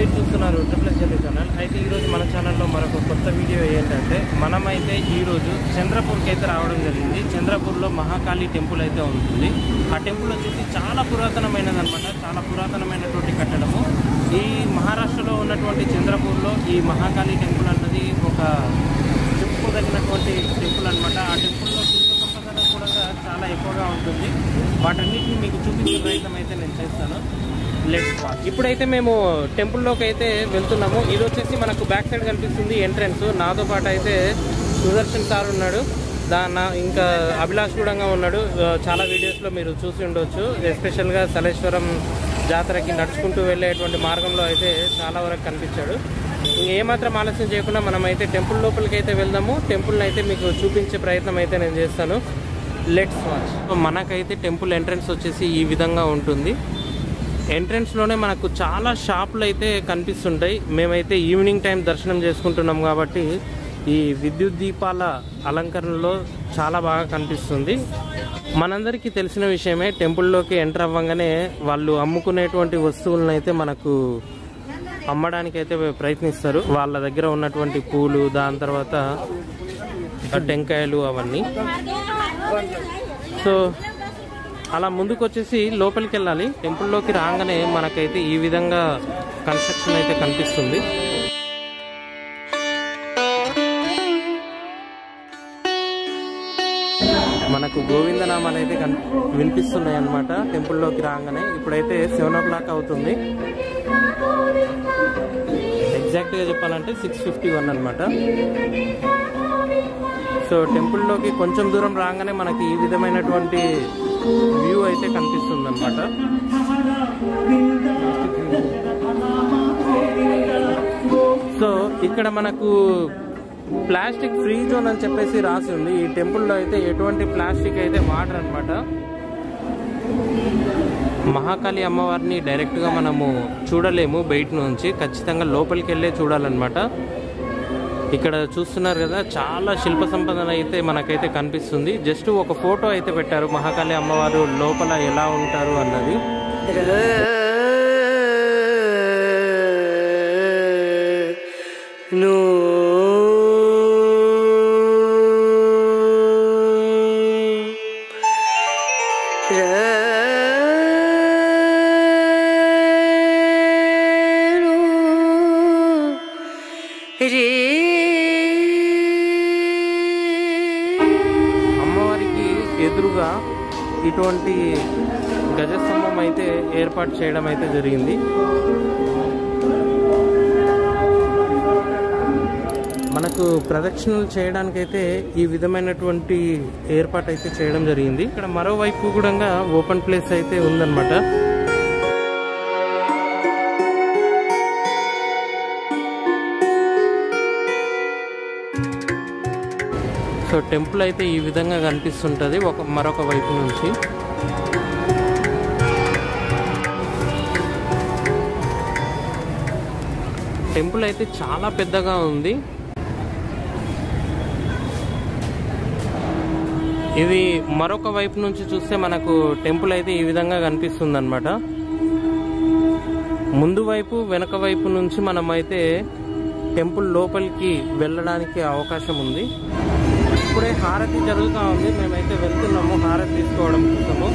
మీరు చూస్తున్నారు triple journey channel. అయితే ఈరోజు మన ఛానల్లో మరొక కొత్త వీడియో ఏంటంటే మనమైతే ఈరోజు చంద్రపూర్కి అయితే రావడం జరిగింది. చంద్రపూర్లో మహాకాళి టెంపుల్ అయితే ఉంటుంది. ఆ టెంపుల్ వచ్చేసి చాలా పురాతనమైనదనమాట, చాలా పురాతనమైనటువంటి కట్టడము. ఈ మహారాష్ట్రలో ఉన్నటువంటి చంద్రపూర్లో ఈ మహాకాళి టెంపుల్ అన్నది ఒక చెప్పుకోదగినటువంటి టెంపుల్ అనమాట. ఆ టెంపుల్లో శిల్ప సంపద కూడా చాలా ఎక్కువగా ఉంటుంది. వాటన్నిటిని మీకు చూపించే ప్రయత్నం అయితే నేను చేస్తాను. ఇప్పుడైతే మేము టెంపుల్లోకి అయితే వెళ్తున్నాము. ఇది వచ్చేసి మనకు బ్యాక్ సైడ్ కనిపిస్తుంది ఎంట్రన్స్. నాతో పాటు అయితే సుదర్శన్ సార్ ఉన్నాడు, ఇంకా అభిలాష్ కూడా ఉన్నాడు. చాలా వీడియోస్లో మీరు చూసి ఉండవచ్చు. ఎస్పెషల్గా సలేశ్వరం జాతరకి నడుచుకుంటూ వెళ్ళేటువంటి మార్గంలో అయితే చాలా వరకు కనిపించాడు. ఏమాత్రం ఆలస్యం చేయకుండా మనం అయితే టెంపుల్ లోపలికి అయితే వెళ్దాము. టెంపుల్ని అయితే మీకు చూపించే ప్రయత్నం అయితే నేను చేస్తాను. Let's watch. మనకైతే టెంపుల్ ఎంట్రన్స్ వచ్చేసి ఈ విధంగా ఉంటుంది. ఎంట్రన్స్లోనే మనకు చాలా షాపులు అయితే కనిపిస్తుంటాయి. మేమైతే ఈవినింగ్ టైం దర్శనం చేసుకుంటున్నాం కాబట్టి ఈ విద్యుత్ దీపాల అలంకరణలో చాలా బాగా కనిపిస్తుంది. మనందరికీ తెలిసిన విషయమే, టెంపుల్లోకి ఎంటర్ అవ్వగానే వాళ్ళు అమ్ముకునేటువంటి వస్తువులను అయితే మనకు అమ్మడానికి అయితే ప్రయత్నిస్తారు. వాళ్ళ దగ్గర ఉన్నటువంటి పూలు, దాని తర్వాత టెంకాయలు అవన్నీ. సో అలా ముందుకు వచ్చేసి లోపలికి వెళ్ళాలి. టెంపుల్లోకి రాగానే మనకైతే ఈ విధంగా కన్స్ట్రక్షన్ అయితే కనిపిస్తుంది. మనకు గోవిందనామాలు అయితే వినిపిస్తున్నాయి అన్నమాట టెంపుల్లోకి రాగానే. ఇప్పుడైతే 7 o'clock అవుతుంది. ఎగ్జాక్ట్గా చెప్పాలంటే 6:51 అనమాట. సో టెంపుల్లోకి కొంచెం దూరం రాగానే మనకి ఈ విధమైనటువంటి వ్యూ అయితే కనిపిస్తుంది అనమాట. సో ఇక్కడ మనకు ప్లాస్టిక్ ఫ్రీ జోన్ అని చెప్పేసి రాసి ఉంది. ఈ టెంపుల్లో అయితే ఎటువంటి ప్లాస్టిక్ అయితే వాడరు అనమాట. మహాకాళి అమ్మవారిని డైరెక్ట్గా మనము చూడలేము బయట నుంచి, ఖచ్చితంగా లోపలికి వెళ్ళే చూడాలన్నమాట. ఇక్కడ చూస్తున్నారు కదా, చాలా శిల్ప సంపద అయితే మనకైతే కనిపిస్తుంది. జస్ట్ ఒక ఫోటో అయితే పెట్టారు మహాకాళి అమ్మవారు లోపల ఎలా ఉంటారు అన్నది. అమ్మవారికి ఎదురుగా ఇటువంటి గజస్తంభం అయితే ఏర్పాటు చేయడం అయితే జరిగింది. మనకు ప్రదక్షిణలు చేయడానికైతే ఈ విధమైనటువంటి ఏర్పాటు అయితే చేయడం జరిగింది. ఇక్కడ మరోవైపు కూడా ఓపెన్ ప్లేస్ అయితే ఉందన్నమాట. సో టెంపుల్ అయితే ఈ విధంగా కనిపిస్తుంటుంది మరొక వైపు నుంచి. టెంపుల్ అయితే చాలా పెద్దగా ఉంది. ఇది మరొక వైపు నుంచి చూస్తే మనకు టెంపుల్ అయితే ఈ విధంగా కనిపిస్తుంది అనమాట. ముందు వైపు వెనక వైపు నుంచి మనమైతే టెంపుల్ లోపలికి వెళ్ళడానికి అవకాశం ఉంది. ఇప్పుడే హారతి జరుగుతూ ఉంది. మేమైతే వెళ్తున్నాము హారతి తీసుకోవడం కోసము.